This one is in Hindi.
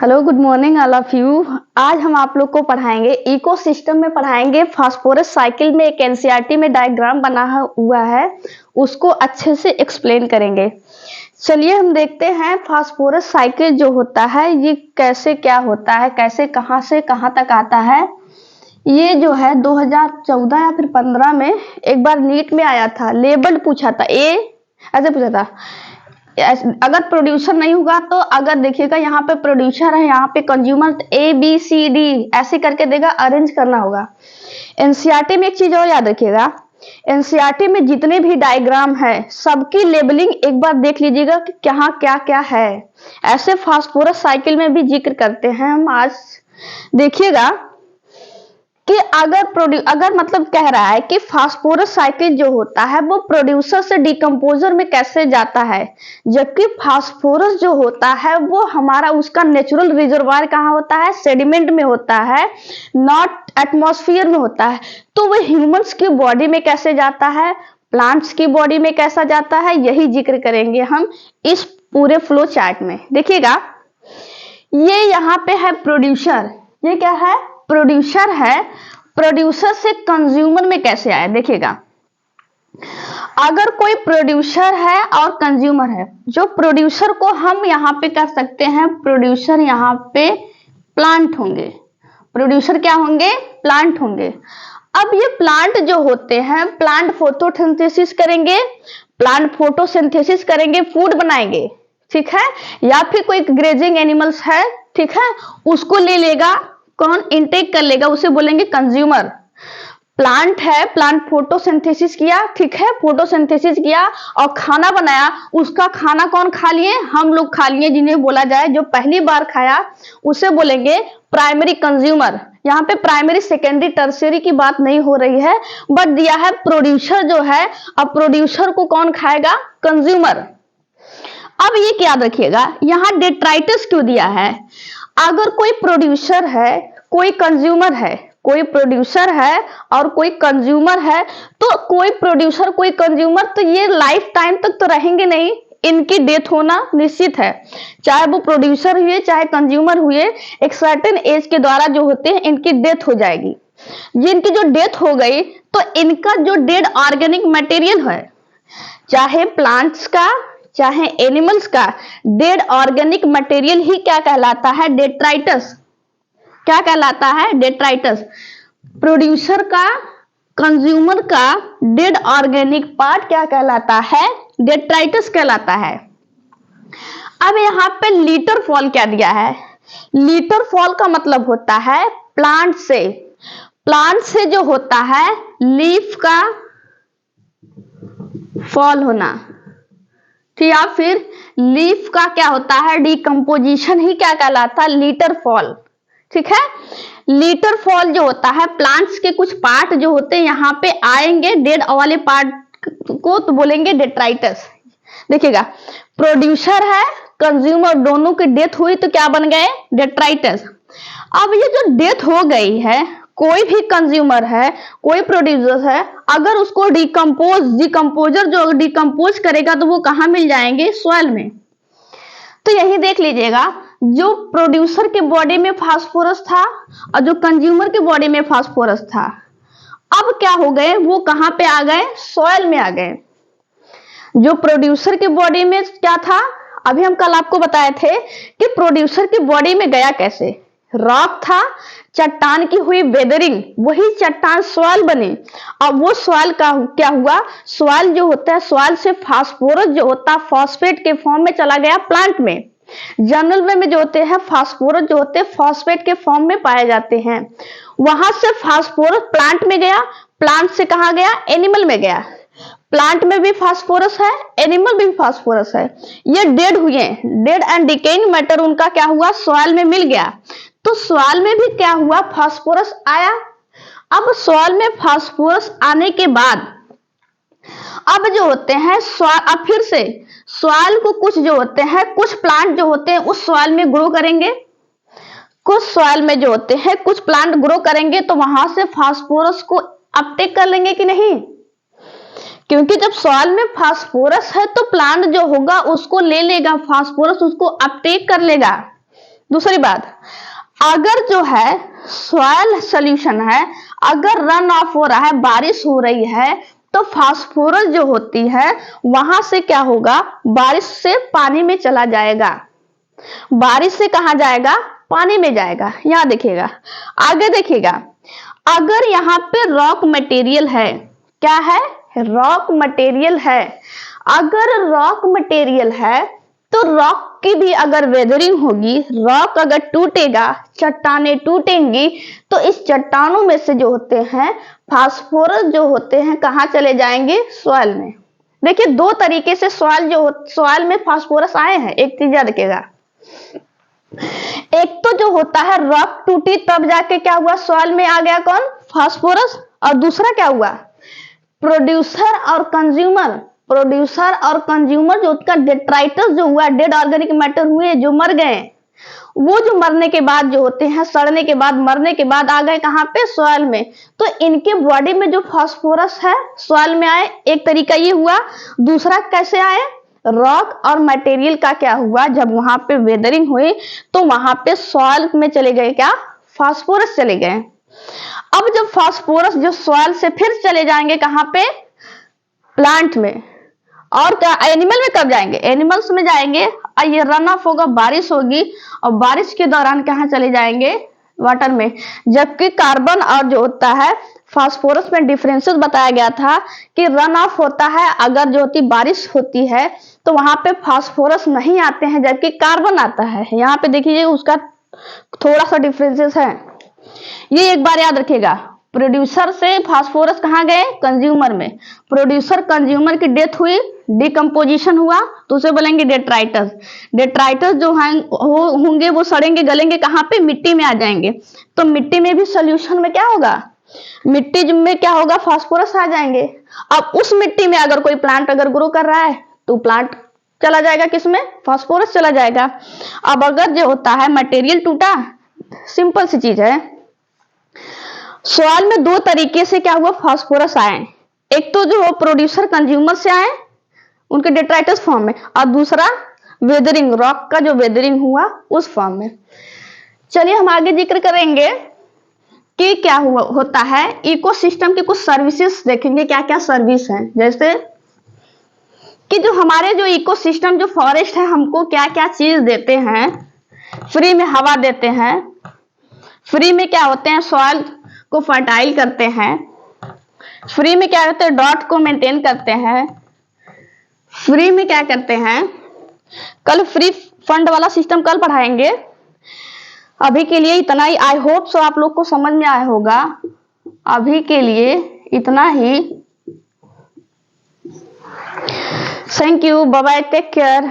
Hello, good morning all of you. आज हम आप लोग को पढ़ाएंगे इकोसिस्टम में पढ़ाएंगे फास्फोरस साइकिल में एक एनसीईआरटी में डायग्राम बना हुआ है, उसको अच्छे से एक्सप्लेन करेंगे। चलिए हम देखते हैं फास्फोरस साइकिल जो होता है ये कैसे क्या होता है, कैसे कहां से कहां तक आता है। ये जो है 2014 या फिर 15 में एक बार नीट में आया था, लेबल पूछा था, ऐसे पूछा था। अगर प्रोड्यूसर नहीं होगा तो अगर देखिएगा यहाँ पे प्रोड्यूसर है, यहाँ पे कंज्यूमर, ABCD ऐसे करके देगा, अरेंज करना होगा। एनसीईआरटी में एक चीज और याद रखिएगा, एनसीईआरटी में जितने भी डायग्राम है सबकी लेबलिंग एक बार देख लीजिएगा कि कहाँ क्या क्या है। ऐसे फास्फोरस साइकिल में भी जिक्र करते हैं हम। आज देखिएगा कि अगर मतलब कह रहा है कि फास्फोरस साइकिल जो होता है वो प्रोड्यूसर से डिकम्पोजर में कैसे जाता है, जबकि फास्फोरस जो होता है वो हमारा उसका नेचुरल रिजर्वायर कहाँ होता है, सेडिमेंट में होता है, नॉट एटमॉस्फेयर में होता है। तो वो ह्यूमंस की बॉडी में कैसे जाता है, प्लांट्स की बॉडी में कैसा जाता है, यही जिक्र करेंगे हम इस पूरे फ्लो चार्ट में। देखिएगा ये यहाँ पे है प्रोड्यूसर, ये क्या है, प्रोड्यूसर है। प्रोड्यूसर से कंज्यूमर में कैसे आया, देखिएगा अगर कोई प्रोड्यूसर है और कंज्यूमर है, जो प्रोड्यूसर को हम यहाँ पे कर सकते हैं, प्रोड्यूसर यहाँ पे प्लांट होंगे, प्रोड्यूसर क्या होंगे, प्लांट होंगे। अब ये प्लांट जो होते हैं, प्लांट फोटोसिंथेसिस करेंगे, प्लांट फोटोसिंथेसिस करेंगे, फूड बनाएंगे, ठीक है, या फिर कोई ग्रेजिंग एनिमल्स है, ठीक है, उसको ले लेगा, कौन इनटेक कर लेगा, उसे बोलेंगे कंज्यूमर। प्लांट है, प्लांट फोटोसिंथेसिस किया, ठीक है, फोटोसिंथेसिस किया और खाना बनाया, उसका खाना कौन खा लिए, हम लोग खा लिए, जिन्हें बोला जाए जो पहली बार खाया उसे बोलेंगे प्राइमरी कंज्यूमर। यहाँ पे प्राइमरी सेकेंडरी टर्शियरी की बात नहीं हो रही है, बट दिया है प्रोड्यूसर जो है, अब प्रोड्यूसर को कौन खाएगा, कंज्यूमर। अब ये याद रखिएगा यहाँ डेट्राइटस क्यों दिया है, अगर कोई प्रोड्यूसर है कोई कंज्यूमर है, कोई प्रोड्यूसर है और कोई कंज्यूमर है, तो कोई प्रोड्यूसर कोई कंज्यूमर तो ये लाइफ टाइम तक तो रहेंगे नहीं, इनकी डेथ होना निश्चित है। चाहे वो प्रोड्यूसर हुए चाहे कंज्यूमर हुए, एक सर्टेन एज के द्वारा जो होते हैं इनकी डेथ हो जाएगी। जिनकी जो डेथ हो गई तो इनका जो डेड ऑर्गेनिक मटेरियल है, चाहे प्लांट्स का चाहे एनिमल्स का, डेड ऑर्गेनिक मटेरियल ही क्या कहलाता है, डेट्राइटस। क्या कहलाता है, डेट्राइटस। प्रोड्यूसर का, कंज्यूमर का डेड ऑर्गेनिक पार्ट क्या कहलाता है, डेट्राइटस कहलाता है। अब यहाँ पे लीटर फॉल क्या दिया है, लीटर फॉल का मतलब होता है प्लांट से, प्लांट से जो होता है लीफ का फॉल होना, ठीक, या फिर लीफ का क्या होता है, डिकम्पोजिशन ही क्या कहलाता है, लीटर फॉल, ठीक है। लीटर फॉल जो होता है प्लांट्स के कुछ पार्ट जो होते हैं यहाँ पे आएंगे, डेड वाले पार्ट को तो बोलेंगे डेट्राइटस। देखिएगा प्रोड्यूसर है कंज्यूमर दोनों की डेथ हुई तो क्या बन गए, डेट्राइटस। अब ये जो डेथ हो गई है, कोई भी कंज्यूमर है कोई प्रोड्यूसर है, अगर उसको डिकम्पोजर जो डिकम्पोज करेगा तो वो कहाँ मिल जाएंगे, सॉइल में। तो यही देख लीजिएगा, जो प्रोड्यूसर के बॉडी में फास्फोरस था और जो कंज्यूमर के बॉडी में फास्फोरस था, अब क्या हो गए, वो कहाँ पे आ गए, सॉइल में आ गए। जो प्रोड्यूसर के बॉडी में क्या था, अभी हम कल आपको बताए थे कि प्रोड्यूसर की बॉडी में गया कैसे, रॉक था, चट्टान की हुई वेदरिंग, वही चट्टान सॉइल बने, और वो सॉइल का क्या हुआ, सॉइल जो होता है, सॉइल से फास्फोरस जो होता है फॉस्फेट के फॉर्म में चला गया प्लांट में। जनरल में जो होते हैं फास्फोरस जो होते हैं फॉस्फेट के फॉर्म में पाए जाते हैं, वहां से फास्फोरस प्लांट में गया, प्लांट से कहा गया, एनिमल में गया। प्लांट में भी फास्फोरस है, एनिमल में भी फास्फोरस है। ये डेड हुए, डेड एंड डिकेइंग मैटर उनका क्या हुआ, सॉइल में मिल गया, तो सॉइल में भी क्या हुआ, फास्फोरस आया। अब सॉइल में फास्फोरस आने के बाद अब जो होते हैं अब फिर से सॉइल को कुछ जो होते हैं, कुछ प्लांट जो होते हैं उस सॉइल में ग्रो करेंगे, कुछ सॉइल में जो होते हैं कुछ प्लांट ग्रो करेंगे, तो वहां से फास्फोरस को अपटेक कर लेंगे कि नहीं, क्योंकि जब सॉइल में फास्फोरस है तो प्लांट जो होगा उसको ले लेगा, फास्फोरस उसको अपटेक कर लेगा। दूसरी बात, अगर जो है सॉइल सोल्यूशन है, अगर रन ऑफ हो रहा है, बारिश हो रही है, तो फास्फोरस जो होती है वहां से क्या होगा, बारिश से पानी में चला जाएगा। बारिश से कहां जाएगा, पानी में जाएगा। यहां देखिएगा, आगे देखिएगा, अगर यहाँ पे रॉक मटेरियल है, क्या है, रॉक मटेरियल है, अगर रॉक मटेरियल है तो रॉक की भी अगर वेदरिंग होगी, रॉक अगर टूटेगा, चट्टानें टूटेंगी, तो इस चट्टानों में से जो होते हैं फास्फोरस जो होते हैं कहां चले जाएंगे, सॉइल में। देखिए दो तरीके से सॉइल में फास्फोरस आए हैं। एक चीज याद रखिएगा, एक तो जो होता है रॉक टूटी तब जाके क्या हुआ, सॉइल में आ गया कौन, फास्फोरस, और दूसरा क्या हुआ, प्रोड्यूसर और कंज्यूमर। प्रोड्यूसर और कंज्यूमर जो उसका डेट्राइटस जो हुआ, डेड ऑर्गेनिक मैटर हुए जो मर गए, वो जो मरने के बाद जो होते हैं, सड़ने के बाद, मरने के बाद आ गए कहां पे, सॉइल में। तो इनके बॉडी में जो फास्फोरस है सॉइल में आए, एक तरीका ये हुआ। दूसरा कैसे आए, रॉक और मटेरियल का क्या हुआ, जब वहां पे वेदरिंग हुई तो वहां पे सॉइल में चले गए, क्या, फास्फोरस चले गए। अब जब फास्फोरस जो सॉइल से फिर चले जाएंगे कहां पे, प्लांट में। और क्या, एनिमल में कब जाएंगे, एनिमल्स में जाएंगे। और ये रन ऑफ होगा, बारिश होगी, और बारिश के दौरान कहां चले जाएंगे, वाटर में। जबकि कार्बन और जो होता है फास्फोरस में डिफरेंसेस बताया गया था कि रन ऑफ होता है अगर जो होती बारिश होती है तो वहां पे फास्फोरस नहीं आते हैं, जबकि कार्बन आता है। यहाँ पे देखिए उसका थोड़ा सा डिफरेंसेस है, ये एक बार याद रखिएगा। प्रोड्यूसर से फास्फोरस कहां गए, कंज्यूमर में। प्रोड्यूसर कंज्यूमर की डेथ हुई, डिकम्पोजिशन हुआ, तो उसे बोलेंगे डेट्राइटस। डेट्राइटस जो होंगे वो सड़ेंगे, गलेंगे कहां पे, मिट्टी में आ जाएंगे। तो मिट्टी में भी सोल्यूशन में क्या होगा, मिट्टी में क्या होगा, फास्फोरस आ जाएंगे। अब उस मिट्टी में अगर कोई प्लांट अगर ग्रो कर रहा है तो प्लांट चला जाएगा किसमें, फास्फोरस चला जाएगा। अब अगर जो होता है मटेरियल टूटा, सिंपल सी चीज है, सॉइल में दो तरीके से क्या हुआ, फास्फोरस आए। एक तो जो प्रोड्यूसर कंज्यूमर से आए उनके डेट्राइटस फॉर्म में, और दूसरा वेदरिंग, रॉक का जो वेदरिंग हुआ उस फॉर्म में। चलिए हम आगे जिक्र करेंगे कि क्या हुआ होता है, इकोसिस्टम की कुछ सर्विसेज देखेंगे, क्या क्या सर्विस हैं। जैसे कि जो हमारे जो इकोसिस्टम जो फॉरेस्ट है हमको क्या क्या चीज देते हैं, फ्री में हवा देते हैं, फ्री में क्या होते हैं, सॉइल को फर्टाइल करते हैं, फ्री में क्या करते हैं, डॉट को मेंटेन करते हैं, फ्री में क्या करते हैं, कल फ्री फंड वाला सिस्टम कल पढ़ाएंगे। अभी के लिए इतना ही, आई होप सो आप लोग को समझ में आया होगा। अभी के लिए इतना ही, thank you, bye bye, take care.